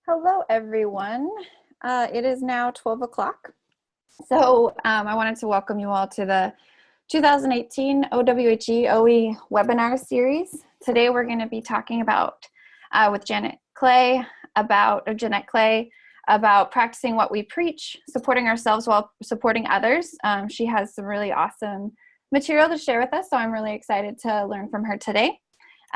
Hello, everyone. It is now 12 o'clock. So I wanted to welcome you all to the 2018 OWHE OE webinar series. Today we're going to be talking about, with Jeanette Clay, about practicing what we preach, supporting ourselves while supporting others. She has some really awesome material to share with us, so I'm really excited to learn from her today.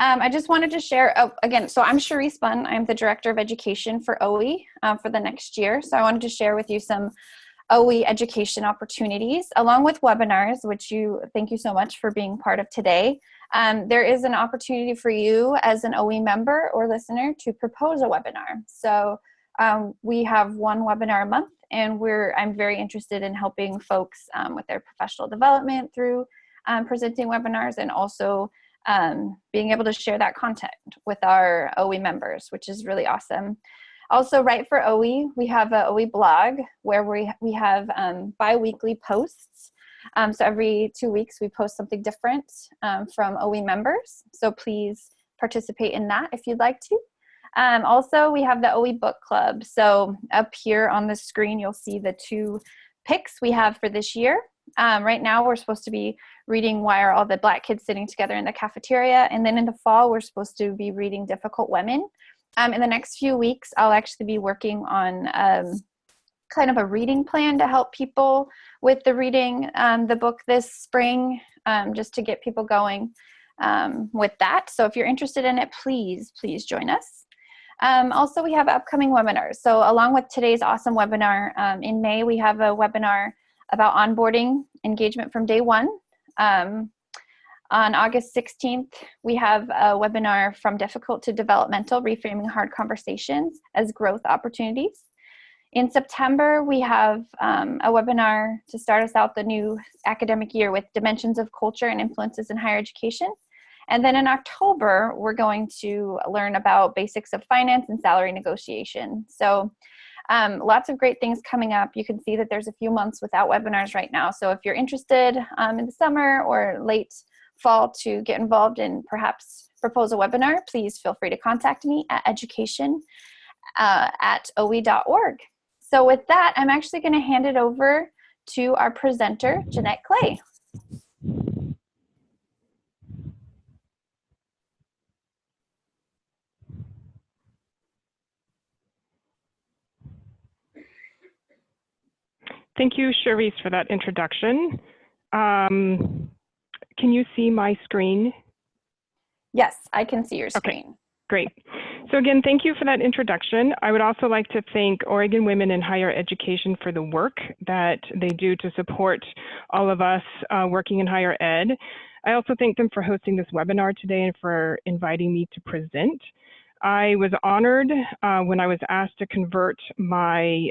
I just wanted to share, again, so I'm Cherise Bunn. I'm the Director of Education for OE for the next year. So I wanted to share with you some OE education opportunities along with webinars, which thank you so much for being part of today. There is an opportunity for you as an OE member or listener to propose a webinar. So we have one webinar a month, and I'm very interested in helping folks with their professional development through presenting webinars, and also being able to share that content with our OE members, which is really awesome. Also, Right for OE, we have an OE blog where we have bi-weekly posts. So every 2 weeks we post something different from OE members. So please participate in that if you'd like to. Also, we have the OE book club. So up here on the screen, you'll see the 2 picks we have for this year. Right now, we're supposed to be reading Why Are All the Black Kids Sitting Together in the Cafeteria? And then in the fall, we're supposed to be reading Difficult Women. In the next few weeks, I'll actually be working on kind of a reading plan to help people with the reading the book this spring, just to get people going with that. So if you're interested in it, please join us. Also, we have upcoming webinars. So along with today's awesome webinar, in May, we have a webinar about onboarding engagement from day one. On August 16th, we have a webinar From Difficult to Developmental, Reframing Hard Conversations as Growth Opportunities. In September, we have a webinar to start us out the new academic year with Dimensions of Culture and Influences in Higher Education. And then in October, we're going to learn about basics of finance and salary negotiation. So lots of great things coming up. You can see that there's a few months without webinars right now. So if you're interested in the summer or late fall to get involved and perhaps propose a webinar, please feel free to contact me at education@oe.org. So with that, I'm actually going to hand it over to our presenter, Jeanette Clay. Thank you, Cherise, for that introduction. Can you see my screen? Yes, I can see your screen. Okay, great. So again, thank you for that introduction. I would also like to thank Oregon Women in Higher Education for the work that they do to support all of us working in higher ed. I also thank them for hosting this webinar today and for inviting me to present. I was honored when I was asked to convert my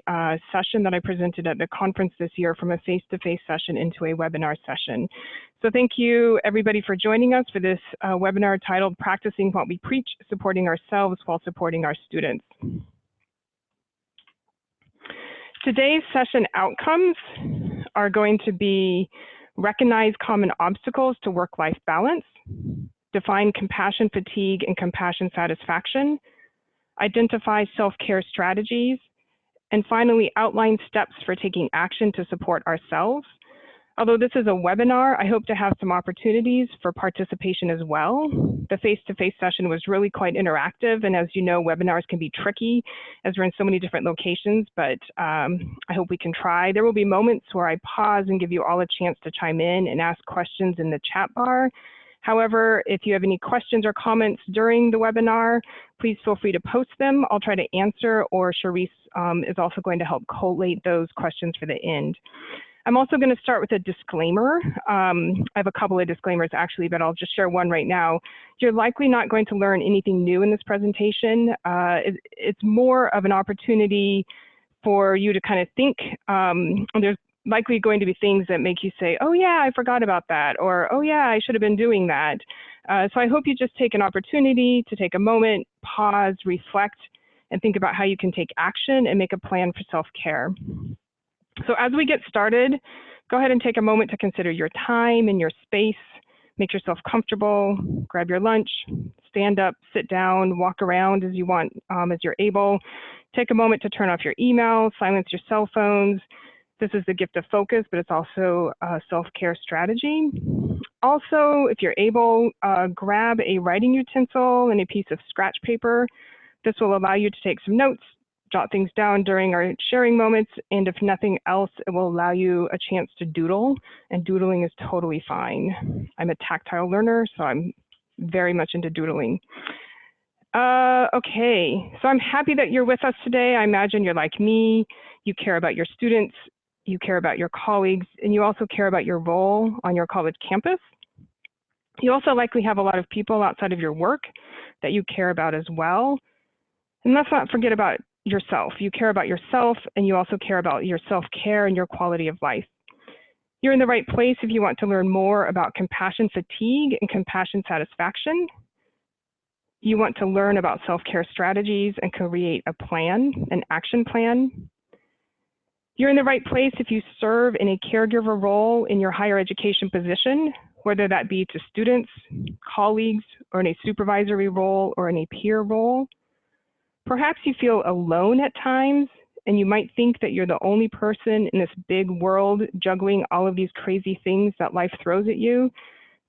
session that I presented at the conference this year from a face-to-face session into a webinar session. So thank you everybody for joining us for this webinar titled Practicing What We Preach, Supporting Ourselves While Supporting Our Students. Today's session outcomes are going to be recognize common obstacles to work-life balance, define compassion fatigue and compassion satisfaction, identify self-care strategies, and finally outline steps for taking action to support ourselves. Although this is a webinar, I hope to have some opportunities for participation as well. The face-to-face session was really quite interactive, and as you know, webinars can be tricky as we're in so many different locations, but I hope we can try. There will be moments where I pause and give you all a chance to chime in and ask questions in the chat bar. However, if you have any questions or comments during the webinar, please feel free to post them. I'll try to answer, or Cherise is also going to help collate those questions for the end. I'm also going to start with a disclaimer. I have a couple of disclaimers actually, but I'll just share one right now. You're likely not going to learn anything new in this presentation. It's more of an opportunity for you to kind of think. There's likely going to be things that make you say, oh yeah, I forgot about that, or oh yeah, I should have been doing that. So I hope you just take an opportunity to take a moment, pause, reflect, and think about how you can take action and make a plan for self-care. So as we get started, go ahead and take a moment to consider your time and your space. Make yourself comfortable, grab your lunch, stand up, sit down, walk around as you want, as you're able. Take a moment to turn off your email, silence your cell phones. This is the gift of focus, but it's also a self-care strategy. Also, if you're able, grab a writing utensil and a piece of scratch paper. This will allow you to take some notes, jot things down during our sharing moments, and if nothing else, it will allow you a chance to doodle, and doodling is totally fine. I'm a tactile learner, so I'm very much into doodling. Okay, so I'm happy that you're with us today. I imagine you're like me, you care about your students, you care about your colleagues, and you also care about your role on your college campus. You also likely have a lot of people outside of your work that you care about as well. And let's not forget about yourself. You care about yourself, and you also care about your self-care and your quality of life. You're in the right place if you want to learn more about compassion fatigue and compassion satisfaction. You want to learn about self-care strategies and create a plan, an action plan. You're in the right place if you serve in a caregiver role in your higher education position, whether that be to students, colleagues, or in a supervisory role or in a peer role. Perhaps you feel alone at times, and you might think that you're the only person in this big world juggling all of these crazy things that life throws at you.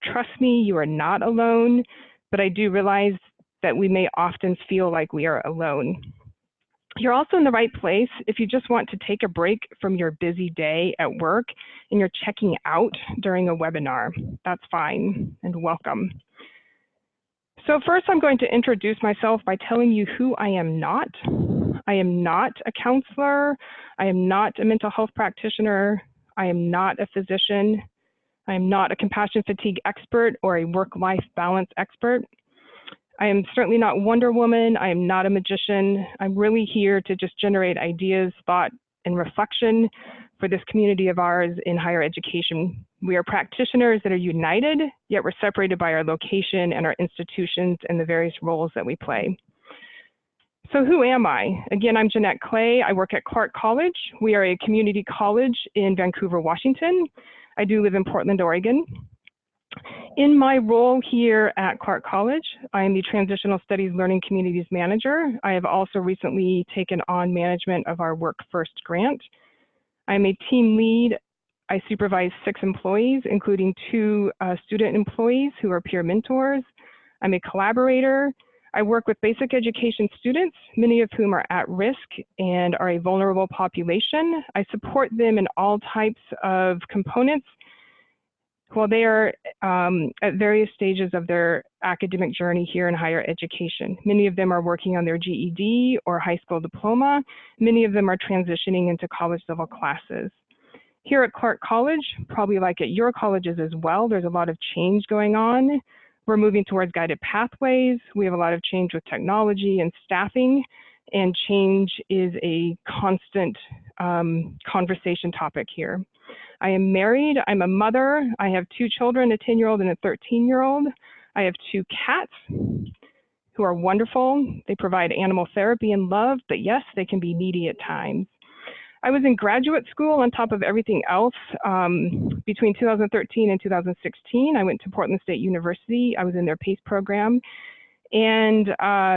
Trust me, you are not alone, but I do realize that we may often feel like we are alone. You're also in the right place if you just want to take a break from your busy day at work and you're checking out during a webinar. That's fine and welcome. So first, I'm going to introduce myself by telling you who I am not. I am not a counselor. I am not a mental health practitioner. I am not a physician. I am not a compassion fatigue expert or a work-life balance expert. I am certainly not Wonder Woman. I am not a magician. I'm really here to just generate ideas, thought, and reflection for this community of ours in higher education. We are practitioners that are united, yet we're separated by our location and our institutions and the various roles that we play. So who am I? Again, I'm Jeanette Clay. I work at Clark College. We are a community college in Vancouver, Washington. I do live in Portland, Oregon. In my role here at Clark College, I am the Transitional Studies Learning Communities Manager. I have also recently taken on management of our Work First grant. I'm a team lead. I supervise 6 employees, including 2 student employees who are peer mentors. I'm a collaborator. I work with basic education students, many of whom are at risk and are a vulnerable population. I support them in all types of components while they are at various stages of their academic journey here in higher education. Many of them are working on their GED or high school diploma. Many of them are transitioning into college level classes. Here at Clark College, probably like at your colleges as well, there's a lot of change going on. We're moving towards guided pathways. We have a lot of change with technology and staffing, and change is a constant conversation topic here. I am married, I'm a mother, I have 2 children, a 10-year-old and a 13-year-old. I have 2 cats who are wonderful. They provide animal therapy and love, but yes, they can be needy at times. I was in graduate school on top of everything else. Between 2013 and 2016, I went to Portland State University. I was in their PACE program. And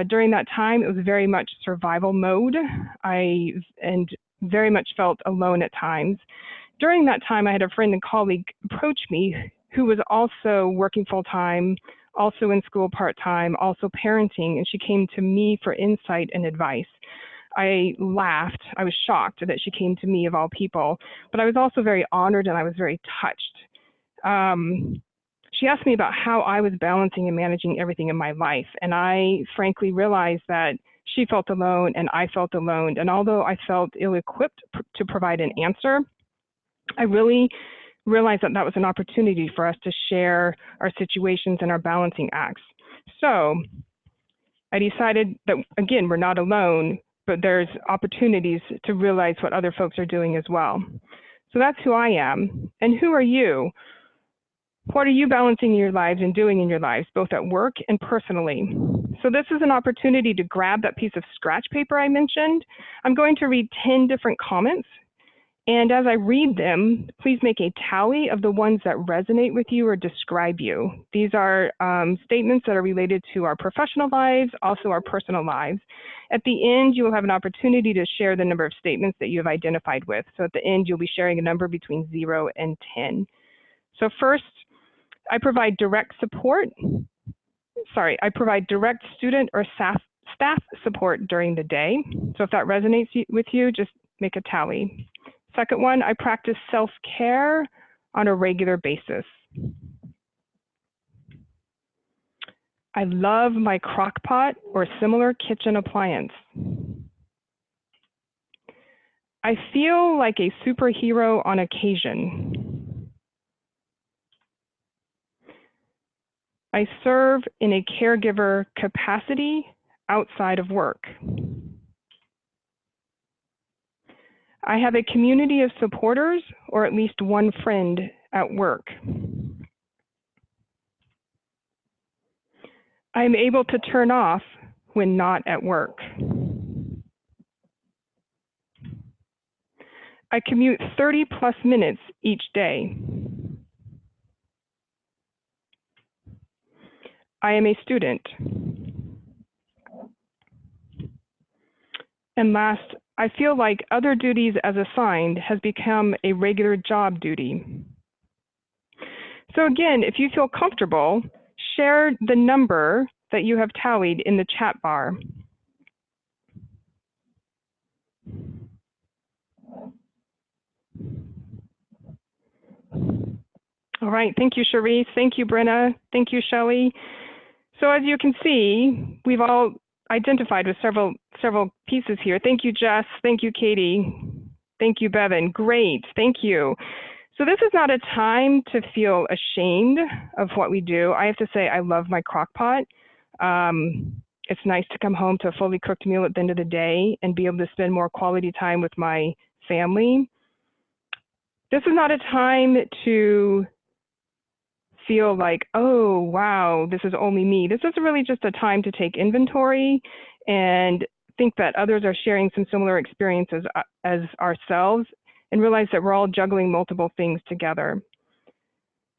during that time, it was very much survival mode. And very much felt alone at times. During that time, I had a friend and colleague approach me who was also working full-time, also in school part-time, also parenting, and she came to me for insight and advice. I laughed. I was shocked that she came to me of all people, but I was also very honored and I was very touched. She asked me about how I was balancing and managing everything in my life, and I frankly realized that she felt alone and I felt alone, and although I felt ill-equipped to provide an answer, I really realized that that was an opportunity for us to share our situations and our balancing acts. So I decided that, again, we're not alone, but there's opportunities to realize what other folks are doing as well. So that's who I am. And who are you? What are you balancing in your lives and doing in your lives, both at work and personally? So this is an opportunity to grab that piece of scratch paper I mentioned. I'm going to read 10 different comments. And as I read them, please make a tally of the ones that resonate with you or describe you. These are statements that are related to our professional lives, also our personal lives. At the end, you will have an opportunity to share the number of statements that you have identified with. So at the end, you'll be sharing a number between 0 and 10. So first, I provide direct student or staff support during the day. So if that resonates with you, just make a tally. Second one, I practice self-care on a regular basis. I love my crock pot or similar kitchen appliance. I feel like a superhero on occasion. I serve in a caregiver capacity outside of work. I have a community of supporters or at least one friend at work. I am able to turn off when not at work. I commute 30 plus minutes each day. I am a student. And last, I feel like other duties as assigned has become a regular job duty. So again, if you feel comfortable, share the number that you have tallied in the chat bar. All right, thank you, Cherise. Thank you, Brenna. Thank you, Shelley. So as you can see, we've all identified with several pieces here. Thank you, Jess. Thank you, Katie. Thank you, Bevan. Great, thank you. So this is not a time to feel ashamed of what we do. I have to say I love my crock pot. It's nice to come home to a fully cooked meal at the end of the day and be able to spend more quality time with my family. This is not a time to feel like, oh, wow, this is only me. This is really just a time to take inventory and think that others are sharing some similar experiences as ourselves and realize that we're all juggling multiple things together.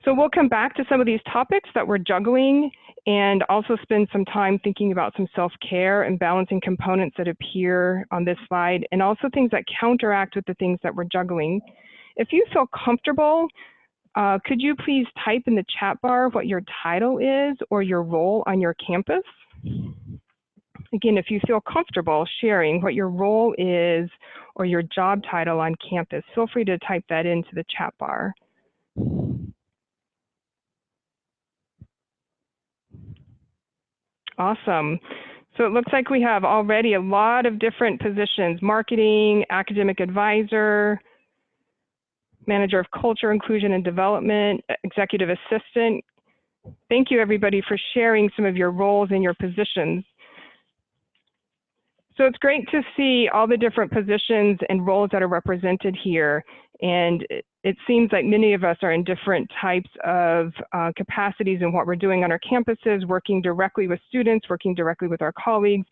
So we'll come back to some of these topics that we're juggling and also spend some time thinking about some self-care and balancing components that appear on this slide, and also things that counteract with the things that we're juggling. If you feel comfortable, could you please type in the chat bar what your title is or your role on your campus? Again, if you feel comfortable sharing what your role is or your job title on campus, feel free to type that into the chat bar. Awesome. So it looks like we have already a lot of different positions: marketing, academic advisor, manager of culture, inclusion and development, executive assistant. Thank you, everybody, for sharing some of your roles and your positions. So it's great to see all the different positions and roles that are represented here. And it seems like many of us are in different types of capacities in what we're doing on our campuses, working directly with students, working directly with our colleagues,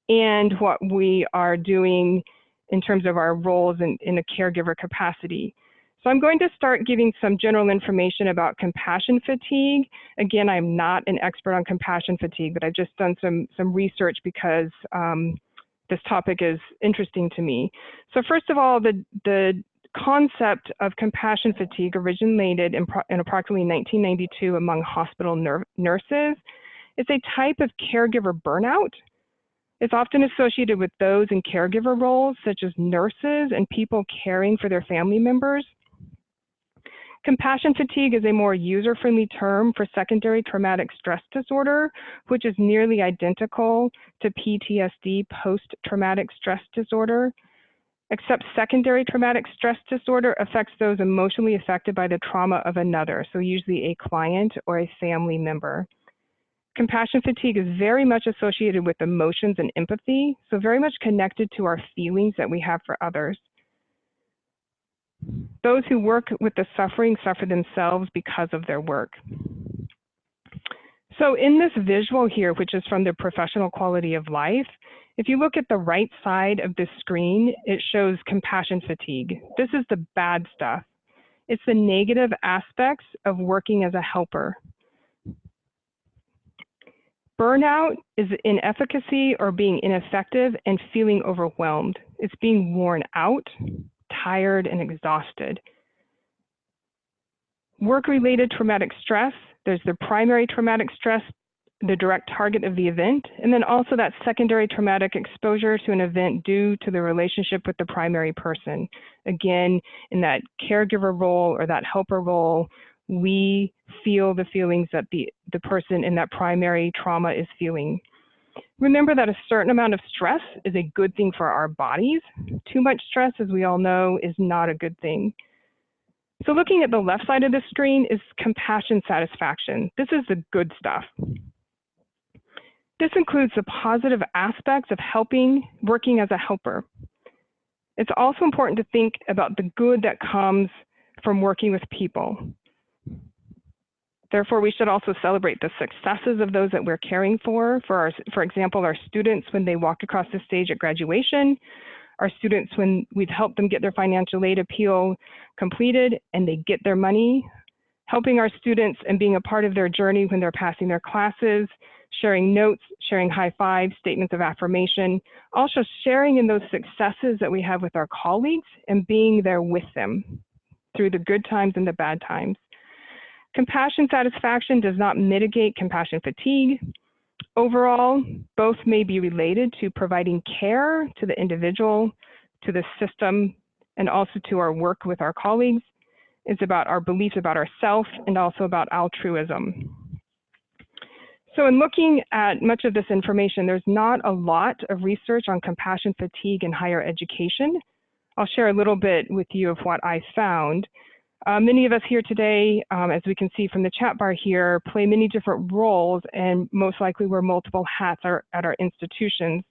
and what we are doing in terms of our roles in a caregiver capacity. So I'm going to start giving some general information about compassion fatigue. Again, I'm not an expert on compassion fatigue, but I've just done some research because this topic is interesting to me. So first of all, the concept of compassion fatigue originated in approximately 1992 among hospital nurses. It's a type of caregiver burnout. It's often associated with those in caregiver roles, such as nurses and people caring for their family members. Compassion fatigue is a more user-friendly term for secondary traumatic stress disorder, which is nearly identical to PTSD, post-traumatic stress disorder, except secondary traumatic stress disorder affects those emotionally affected by the trauma of another, so usually a client or a family member. Compassion fatigue is very much associated with emotions and empathy, so very much connected to our feelings that we have for others. Those who work with the suffering suffer themselves because of their work. So in this visual here, which is from the professional quality of life, if you look at the right side of the screen, it shows compassion fatigue. This is the bad stuff. It's the negative aspects of working as a helper. Burnout is inefficacy or being ineffective and feeling overwhelmed. It's being worn out, tired, and exhausted. Work-related traumatic stress, there's the primary traumatic stress, the direct target of the event, and then also that secondary traumatic exposure to an event due to the relationship with the primary person. Again, in that caregiver role or that helper role, we feel the feelings that the person in that primary trauma is feeling. Remember that a certain amount of stress is a good thing for our bodies. Too much stress, as we all know, is not a good thing. So looking at the left side of the screen is compassion satisfaction. This is the good stuff. This includes the positive aspects of working as a helper. It's also important to think about the good that comes from working with people. Therefore, we should also celebrate the successes of those that we're caring for example, our students when they walk across the stage at graduation, our students when we've helped them get their financial aid appeal completed and they get their money, helping our students and being a part of their journey when they're passing their classes, sharing notes, sharing high fives, statements of affirmation, also sharing in those successes that we have with our colleagues and being there with them through the good times and the bad times. Compassion satisfaction does not mitigate compassion fatigue. Overall, both may be related to providing care to the individual, to the system, and also to our work with our colleagues. It's about our beliefs about ourselves and also about altruism. So in looking at much of this information, there's not a lot of research on compassion fatigue in higher education. I'll share a little bit with you of what I found. Many of us here today, as we can see from the chat bar here, play many different roles and most likely wear multiple hats at our institutions.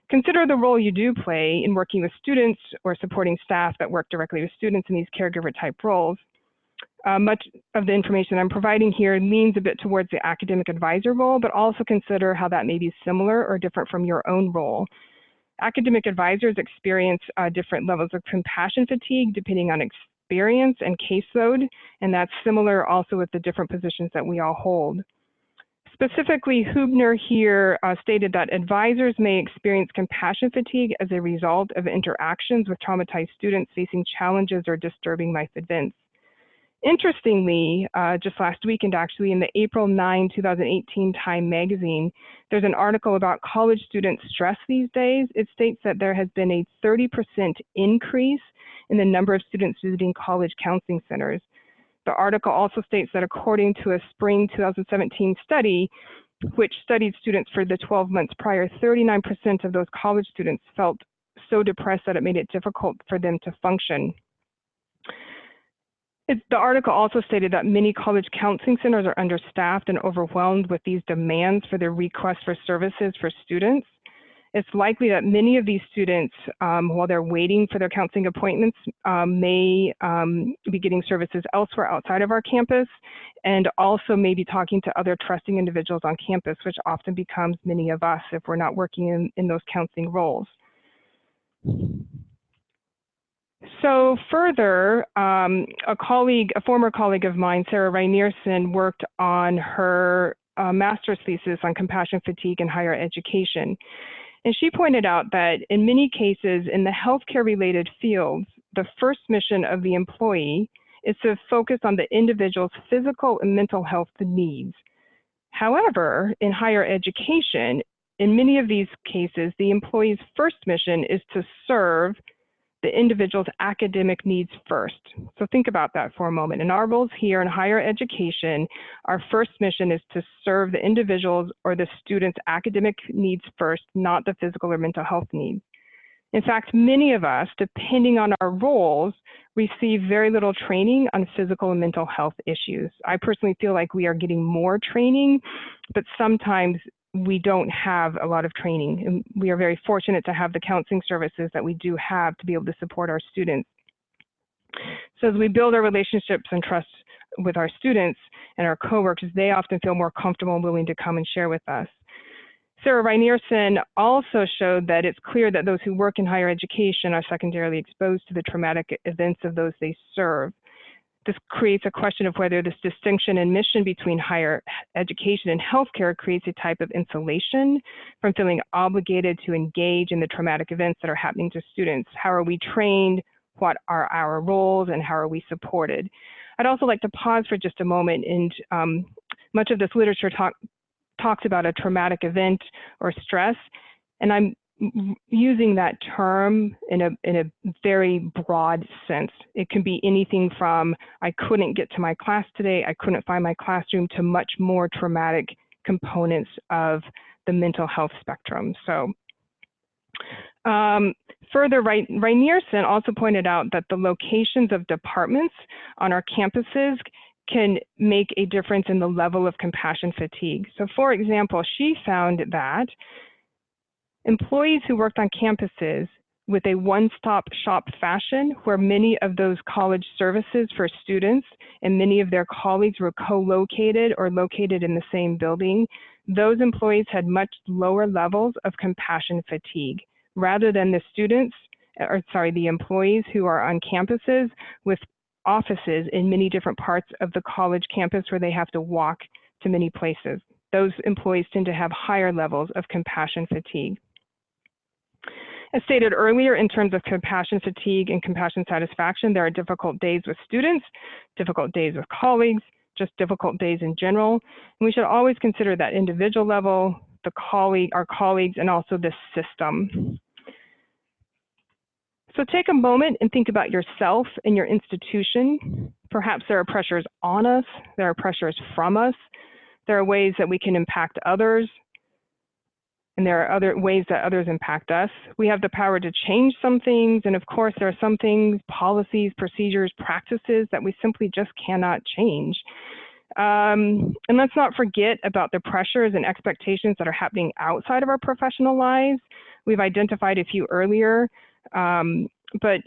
Consider the role you do play in working with students or supporting staff that work directly with students in these caregiver type roles. Much of the information I'm providing here leans a bit towards the academic advisor role, but also consider how that may be similar or different from your own role. Academic advisors experience different levels of compassion fatigue depending on experience and caseload, and that's similar also with the different positions that we all hold. Specifically, Hubner here stated that advisors may experience compassion fatigue as a result of interactions with traumatized students facing challenges or disturbing life events. Interestingly, just last weekend actually, in the April 9, 2018 Time magazine, there's an article about college student stress these days. It states that there has been a 30% increase in the number of students visiting college counseling centers. The article also states that according to a spring 2017 study, which studied students for the 12 months prior, 39% of those college students felt so depressed that it made it difficult for them to function. The article also stated that many college counseling centers are understaffed and overwhelmed with these demands for their requests for services for students. It's likely that many of these students, while they're waiting for their counseling appointments, may be getting services elsewhere outside of our campus, and also may be talking to other trusting individuals on campus, which often becomes many of us if we're not working in those counseling roles. So further, a former colleague of mine, Sarah Reinierson, worked on her master's thesis on compassion fatigue in higher education. And she pointed out that in many cases in the healthcare-related fields, the first mission of the employee is to focus on the individual's physical and mental health needs. However, in higher education, in many of these cases, the employee's first mission is to serve the individual's academic needs first. So think about that for a moment. In our roles here in higher education, our first mission is to serve the individual's or the student's academic needs first, not the physical or mental health needs. In fact, many of us, depending on our roles, receive very little training on physical and mental health issues. I personally feel like we are getting more training, but sometimes we don't have a lot of training. And we are very fortunate to have the counseling services that we do have to be able to support our students. So as we build our relationships and trust with our students and our coworkers, they often feel more comfortable and willing to come and share with us. Sarah Reinierson also showed that it's clear that those who work in higher education are secondarily exposed to the traumatic events of those they serve. This creates a question of whether this distinction in mission between higher education and healthcare creates a type of insulation from feeling obligated to engage in the traumatic events that are happening to students. How are we trained? What are our roles, and how are we supported? I'd also like to pause for just a moment, and much of this literature talks about a traumatic event or stress, and I'm using that term in a very broad sense. It can be anything from I couldn't get to my class today, I couldn't find my classroom, to much more traumatic components of the mental health spectrum. So further, Reinierson also pointed out that the locations of departments on our campuses can make a difference in the level of compassion fatigue. So for example, she found that employees who worked on campuses with a one-stop shop fashion, where many of those college services for students and many of their colleagues were co-located or located in the same building, those employees had much lower levels of compassion fatigue, rather than the employees who are on campuses with offices in many different parts of the college campus where they have to walk to many places. Those employees tend to have higher levels of compassion fatigue. As stated earlier, in terms of compassion fatigue and compassion satisfaction, there are difficult days with students, difficult days with colleagues, just difficult days in general. And we should always consider that individual level, our colleagues, and also the system. So take a moment and think about yourself and your institution. Perhaps there are pressures on us, there are pressures from us, there are ways that we can impact others, and there are other ways that others impact us. We have the power to change some things, and of course there are some things, policies, procedures, practices that we simply just cannot change. And let's not forget about the pressures and expectations that are happening outside of our professional lives. We've identified a few earlier, but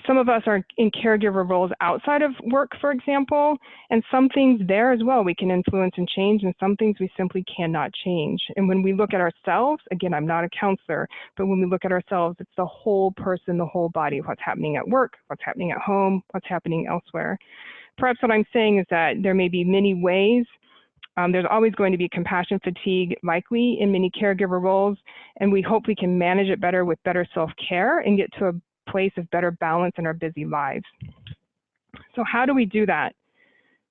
some of us are in caregiver roles outside of work, for example, and some things there as well we can influence and change, and some things we simply cannot change. And when we look at ourselves, again, I'm not a counselor, but when we look at ourselves, it's the whole person, the whole body, what's happening at work, what's happening at home, what's happening elsewhere. Perhaps what I'm saying is that there may be many ways. There's always going to be compassion fatigue likely in many caregiver roles, and we hope we can manage it better with better self-care and get to a place of better balance in our busy lives. So how do we do that?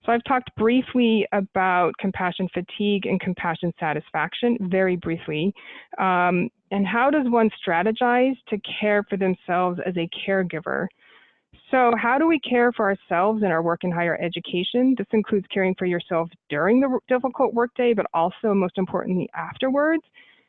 So I've talked briefly about compassion fatigue and compassion satisfaction, very briefly. And how does one strategize to care for themselves as a caregiver? So how do we care for ourselves in our work in higher education? This includes caring for yourself during the difficult workday, but also, most importantly, afterwards.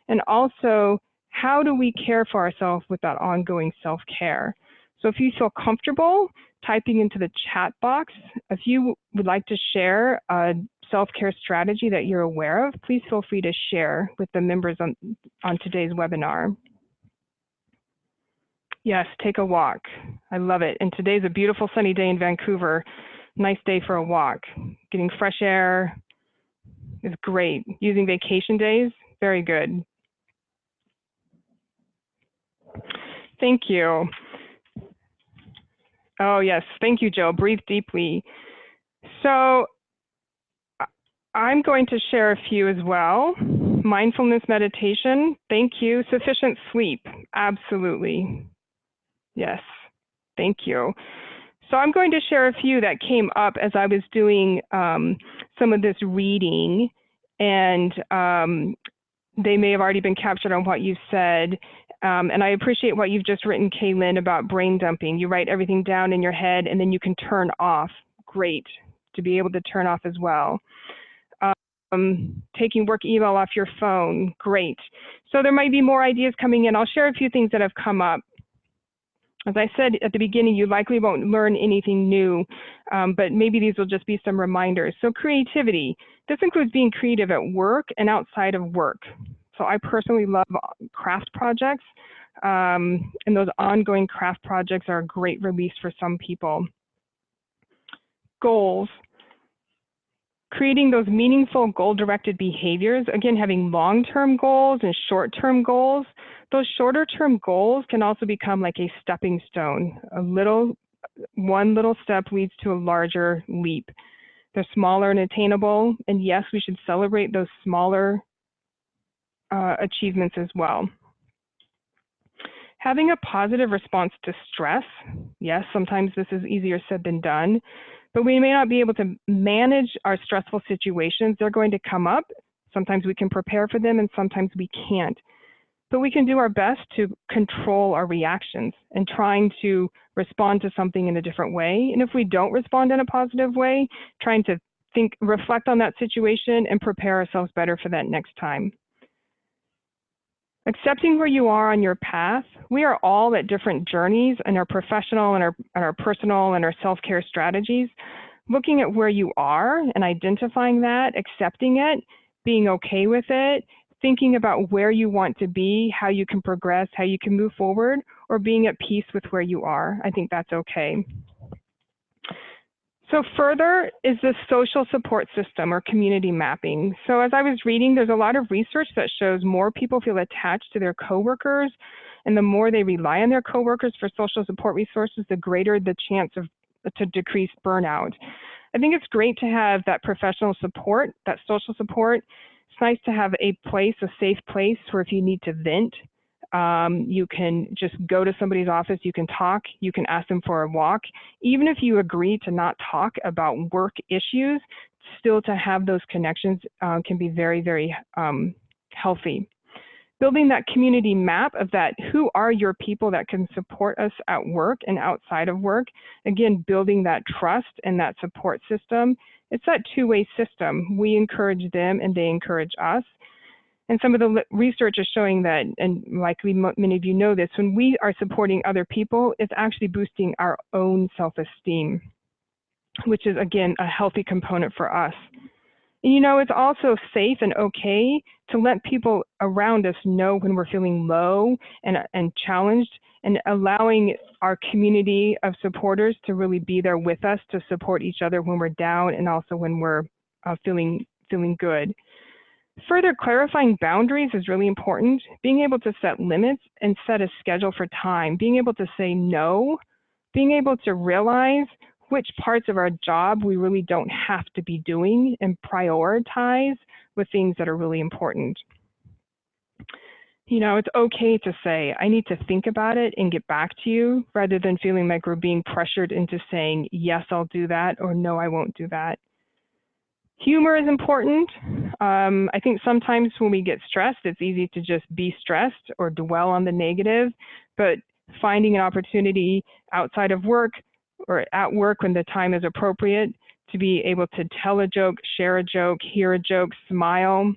And also, how do we care for ourselves with that ongoing self-care? So if you feel comfortable typing into the chat box, if you would like to share a self-care strategy that you're aware of, please feel free to share with the members on today's webinar. Yes, take a walk. I love it. And today's a beautiful sunny day in Vancouver. Nice day for a walk. Getting fresh air is great. Using vacation days, very good. Thank you. Oh yes, thank you, Joe. Breathe deeply. So I'm going to share a few as well. Mindfulness meditation, thank you. Sufficient sleep, absolutely. Yes, thank you. So I'm going to share a few that came up as I was doing some of this reading, and they may have already been captured on what you said. And I appreciate what you've just written, Kaylin, about brain dumping. You write everything down in your head and then you can turn off. Great, to be able to turn off as well. Taking work email off your phone, great. So there might be more ideas coming in. I'll share a few things that have come up. As I said at the beginning, you likely won't learn anything new, but maybe these will just be some reminders. So creativity, this includes being creative at work and outside of work. So I personally love craft projects, and those ongoing craft projects are a great release for some people. Goals. Creating those meaningful goal-directed behaviors, again, having long-term goals and short-term goals. Those shorter-term goals can also become like a stepping stone. One little step leads to a larger leap. They're smaller and attainable, and yes, we should celebrate those smaller achievements as well. Having a positive response to stress. Yes, sometimes this is easier said than done, but we may not be able to manage our stressful situations. They're going to come up. Sometimes we can prepare for them and sometimes we can't. But we can do our best to control our reactions and trying to respond to something in a different way. And if we don't respond in a positive way, trying to reflect on that situation and prepare ourselves better for that next time. Accepting where you are on your path. We are all at different journeys in our professional and our personal and our self-care strategies. Looking at where you are and identifying that, accepting it, being okay with it, thinking about where you want to be, how you can progress, how you can move forward, or being at peace with where you are. I think that's okay. So further is the social support system or community mapping. So as I was reading, there's a lot of research that shows more people feel attached to their coworkers, and the more they rely on their coworkers for social support resources, the greater the chance to decrease burnout. I think it's great to have that professional support, that social support. It's nice to have a safe place where if you need to vent, you can just go to somebody's office, you can talk, you can ask them for a walk. Even if you agree to not talk about work issues, still to have those connections can be very, very healthy. Building that community map of that, who are your people that can support us at work and outside of work? Again, building that trust and that support system. It's that two-way system. We encourage them and they encourage us. And some of the research is showing that, and likely many of you know this, when we are supporting other people, it's actually boosting our own self-esteem, which is, again, a healthy component for us. And, you know, it's also safe and okay to let people around us know when we're feeling low and challenged, and allowing our community of supporters to really be there with us to support each other when we're down and also when we're feeling good. Further clarifying boundaries is really important. Being able to set limits and set a schedule for time, being able to say no, being able to realize which parts of our job we really don't have to be doing and prioritize with things that are really important. You know, it's okay to say, I need to think about it and get back to you, rather than feeling like we're being pressured into saying, yes, I'll do that, or no, I won't do that. Humor is important. I think sometimes when we get stressed, it's easy to just be stressed or dwell on the negative, but finding an opportunity outside of work or at work when the time is appropriate to be able to tell a joke, share a joke, hear a joke, smile.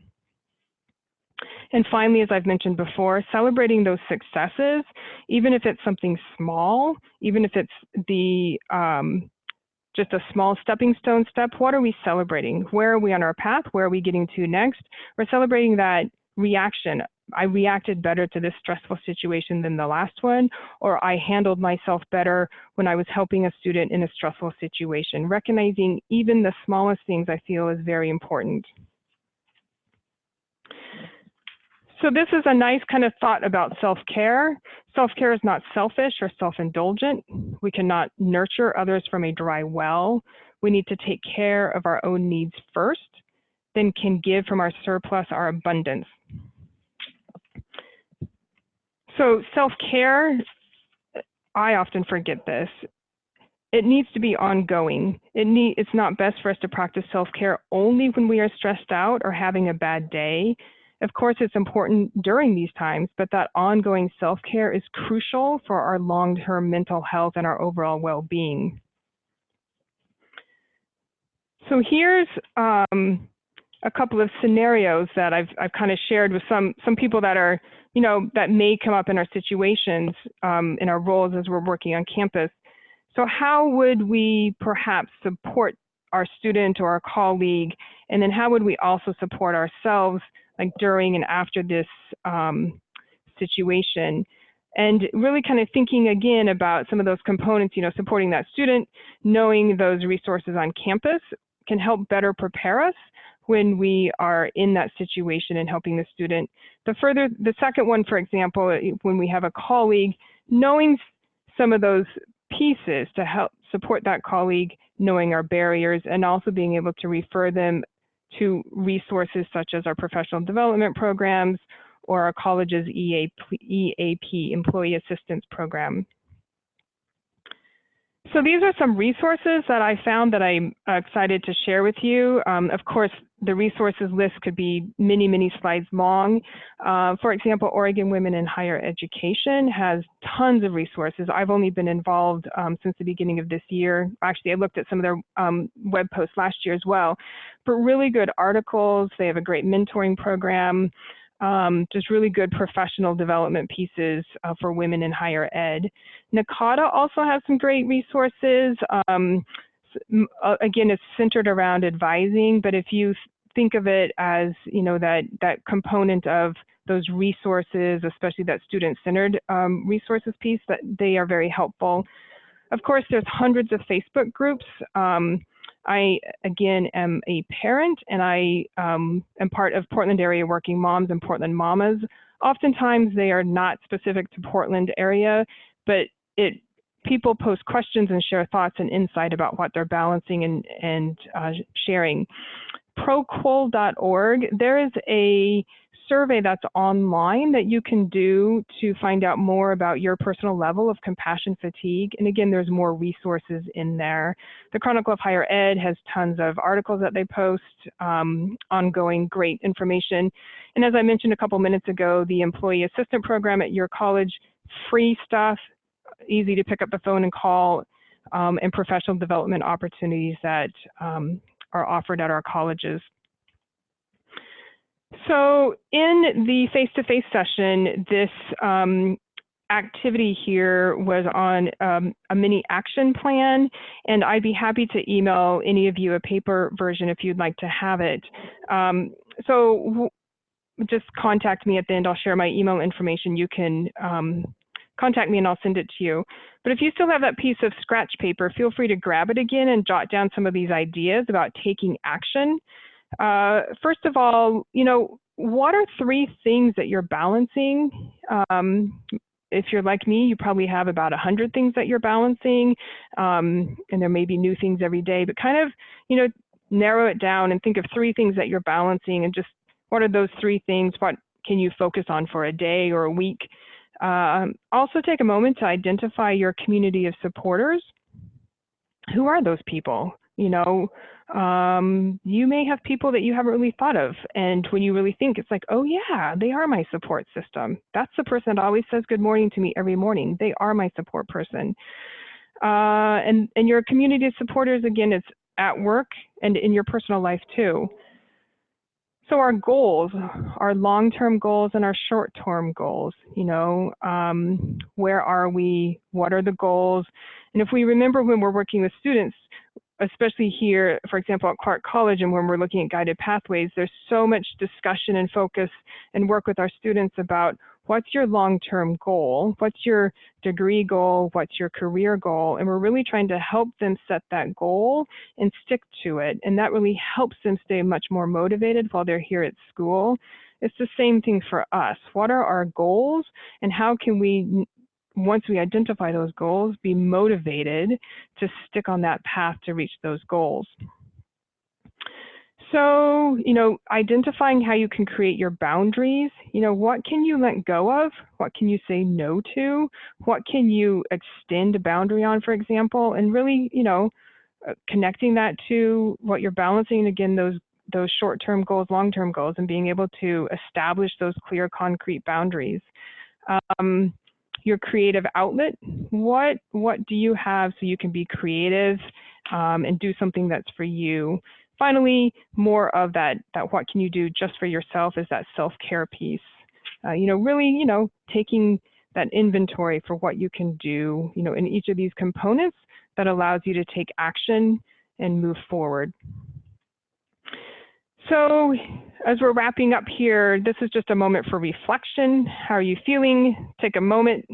And finally, as I've mentioned before, celebrating those successes, even if it's something small, even if it's the just a small stepping stone step. What are we celebrating? Where are we on our path? Where are we getting to next? We're celebrating that reaction. I reacted better to this stressful situation than the last one, or I handled myself better when I was helping a student in a stressful situation. Recognizing even the smallest things, I feel, is very important. So this is a nice kind of thought about self-care. Self-care is not selfish or self-indulgent. We cannot nurture others from a dry well. We need to take care of our own needs first, then can give from our surplus, our abundance. So self-care, I often forget this. It needs to be ongoing. It's not best for us to practice self-care only when we are stressed out or having a bad day. Of course, it's important during these times, but that ongoing self-care is crucial for our long-term mental health and our overall well-being. So here's a couple of scenarios that I've kind of shared with some people that are, you know, that may come up in our situations, in our roles as we're working on campus. So how would we perhaps support our student or our colleague, and then how would we also support ourselves, like during and after this situation? And really kind of thinking again about some of those components, you know, supporting that student, knowing those resources on campus, can help better prepare us when we are in that situation and helping the student. The second one, for example, when we have a colleague, knowing some of those pieces to help support that colleague, knowing our barriers, and also being able to refer them to resources such as our professional development programs or our college's EAP, Employee Assistance Program. So these are some resources that I found that I'm excited to share with you. Of course, the resources list could be many, many slides long. For example, Oregon Women in Higher Education has tons of resources. I've only been involved since the beginning of this year. Actually, I looked at some of their web posts last year as well, but really good articles. They have a great mentoring program. Just really good professional development pieces for women in higher ed. NACADA also has some great resources. Again, it's centered around advising, but if you think of it as, you know, that component of those resources, especially that student-centered resources piece, that they are very helpful. Of course, there's hundreds of Facebook groups. I, again, am a parent, and I am part of Portland area working moms and Portland mamas. Oftentimes, they are not specific to Portland area, but people post questions and share thoughts and insight about what they're balancing and sharing. Proqual.org, there is a survey that's online that you can do to find out more about your personal level of compassion fatigue. And again, there's more resources in there. The Chronicle of Higher Ed has tons of articles that they post, ongoing great information. And as I mentioned a couple minutes ago, the Employee Assistant Program at your college, free stuff, easy to pick up the phone and call, and professional development opportunities that are offered at our colleges. So in the face-to-face session, this activity here was on a mini action plan, and I'd be happy to email any of you a paper version if you'd like to have it. So just contact me at the end. I'll share my email information. You can contact me and I'll send it to you. But if you still have that piece of scratch paper, feel free to grab it again and jot down some of these ideas about taking action. First of all, you know, what are 3 things that you're balancing? If you're like me, you probably have about 100 things that you're balancing, and there may be new things every day, but kind of, you know, narrow it down and think of 3 things that you're balancing, and just what are those 3 things? What can you focus on for a day or a week? Also take a moment to identify your community of supporters. Who are those people? You know, you may have people that you haven't really thought of. And when you really think, it's like, oh yeah, they are my support system. That's the person that always says good morning to me every morning. They are my support person. And your community of supporters, again, it's at work and in your personal life too. So our goals, our long-term goals and our short-term goals, you know, where are we? What are the goals? And if we remember when we're working with students, especially here, for example, at Clark College, and when we're looking at guided pathways, there's so much discussion and focus and work with our students about what's your long-term goal, what's your degree goal, what's your career goal, and we're really trying to help them set that goal and stick to it, and that really helps them stay much more motivated while they're here at school. It's the same thing for us. What are our goals, and how can we, once we identify those goals, be motivated to stick on that path to reach those goals? So, you know, identifying how you can create your boundaries, you know, what can you let go of? What can you say no to? What can you extend a boundary on, for example? And really, you know, connecting that to what you're balancing, again, those short-term goals, long-term goals, and being able to establish those clear, concrete boundaries. Your creative outlet, what do you have so you can be creative and do something that's for you? Finally, more of that what can you do just for yourself is that self-care piece. You know, really, you know, taking that inventory for what you can do, you know, in each of these components that allows you to take action and move forward. So as we're wrapping up here, this is just a moment for reflection. How are you feeling? Take a moment,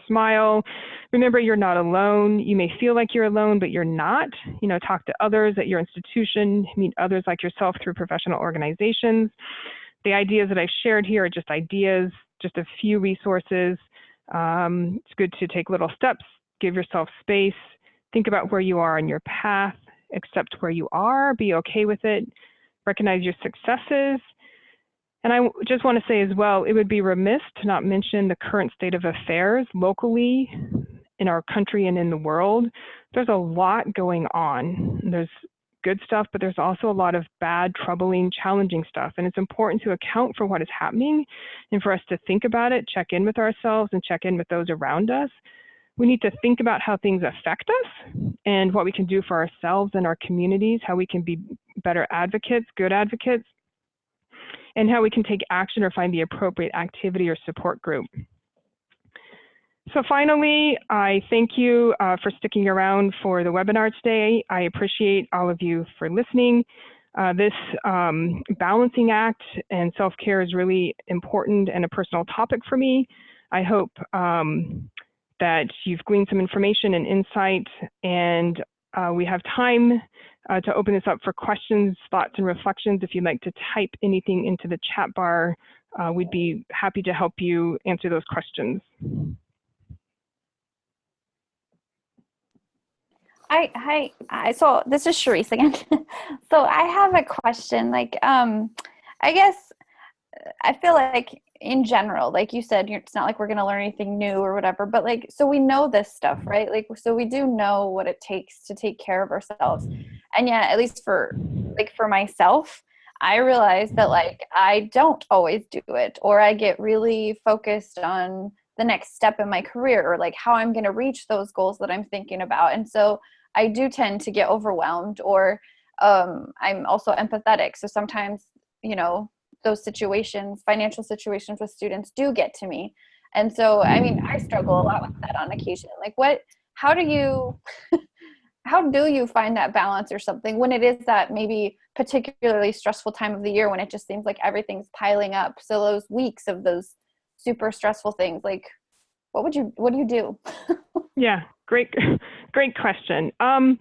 smile. Remember, you're not alone. You may feel like you're alone, but you're not. You know, talk to others at your institution, meet others like yourself through professional organizations. The ideas that I've shared here are just ideas, just a few resources. It's good to take little steps, give yourself space, think about where you are on your path, accept where you are, be okay with it, recognize your successes. And I just want to say as well, it would be remiss to not mention the current state of affairs locally in our country and in the world. There's a lot going on. There's good stuff, but there's also a lot of bad, troubling, challenging stuff. And it's important to account for what is happening and for us to think about it, check in with ourselves and check in with those around us. We need to think about how things affect us and what we can do for ourselves and our communities, how we can be better advocates, good advocates, and how we can take action or find the appropriate activity or support group. So finally, I thank you for sticking around for the webinar today. I appreciate all of you for listening. This balancing act and self-care is really important and a personal topic for me. I hope that you've gleaned some information and insight, and we have time to open this up for questions, thoughts, and reflections. If you'd like to type anything into the chat bar, we'd be happy to help you answer those questions. So this is Sharice again. So I have a question. Like, I guess I feel like in general, like you said, it's not like we're going to learn anything new or whatever, but like, so we know this stuff, right? Like, so we do know what it takes to take care of ourselves. And yet, at least for myself, I realize that like, I don't always do it, or I get really focused on the next step in my career, or like how I'm going to reach those goals that I'm thinking about. And so I do tend to get overwhelmed, or I'm also empathetic. So sometimes, you know, those situations, financial situations with students do get to me. And so, I mean, I struggle a lot with that on occasion. Like how do you, how do you find that balance or something when it is that maybe particularly stressful time of the year when it just seems like everything's piling up? So those weeks of those super stressful things, like what do you do? Yeah, great question. And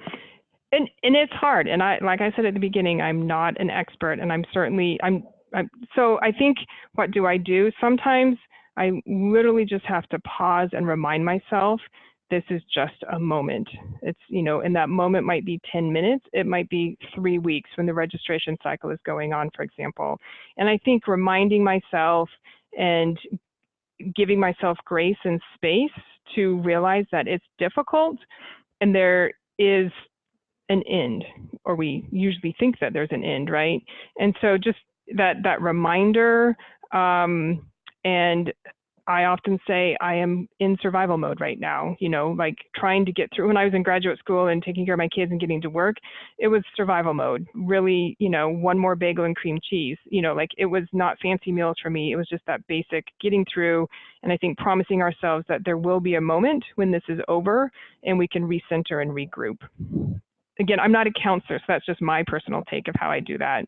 it's hard. And like I said at the beginning, I'm not an expert, and so I think, what do I do? Sometimes I literally just have to pause and remind myself, this is just a moment. It's, you know, and that moment might be 10 minutes. It might be 3 weeks when the registration cycle is going on, for example. And I think reminding myself and giving myself grace and space to realize that it's difficult and there is an end, or we usually think that there's an end, right? And so just that reminder, and I often say I am in survival mode right now, you know, like trying to get through. When I was in graduate school and taking care of my kids and getting to work, it was survival mode. Really, you know, one more bagel and cream cheese, you know, like it was not fancy meals for me. It was just that basic getting through. And I think promising ourselves that there will be a moment when this is over and we can recenter and regroup. Again, I'm not a counselor, so that's just my personal take of how I do that.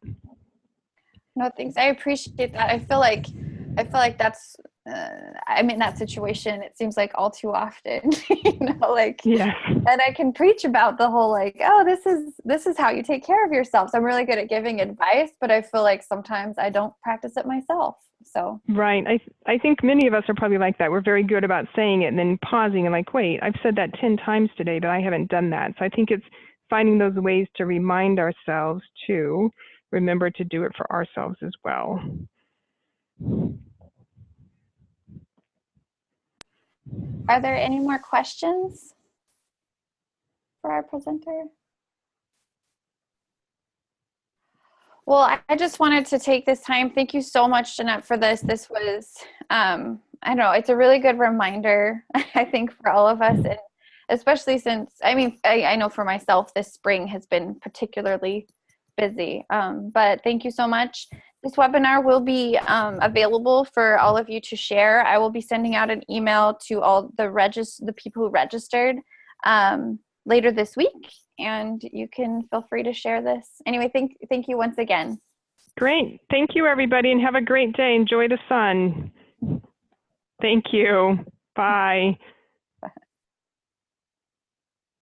No, thanks. I appreciate that. I feel like that's, I'm in that situation. It seems like all too often, you know, like, yes. And I can preach about the whole, like, oh, this is how you take care of yourself. So I'm really good at giving advice, but I feel like sometimes I don't practice it myself. So. Right. I think many of us are probably like that. We're very good about saying it and then pausing and like, wait, I've said that 10 times today, but I haven't done that. So I think it's finding those ways to remind ourselves to remember to do it for ourselves as well. Are there any more questions for our presenter? Well, I just wanted to take this time. Thank you so much, Jeanette, for this. This was, I don't know, it's a really good reminder, I think, for all of us, and especially since, I mean, I know for myself, this spring has been particularly busy, but thank you so much. This webinar will be available for all of you to share. I will be sending out an email to all the people who registered later this week, and you can feel free to share this. Anyway, thank you once again. Great. Thank you, everybody, and have a great day. Enjoy the sun. Thank you. Bye.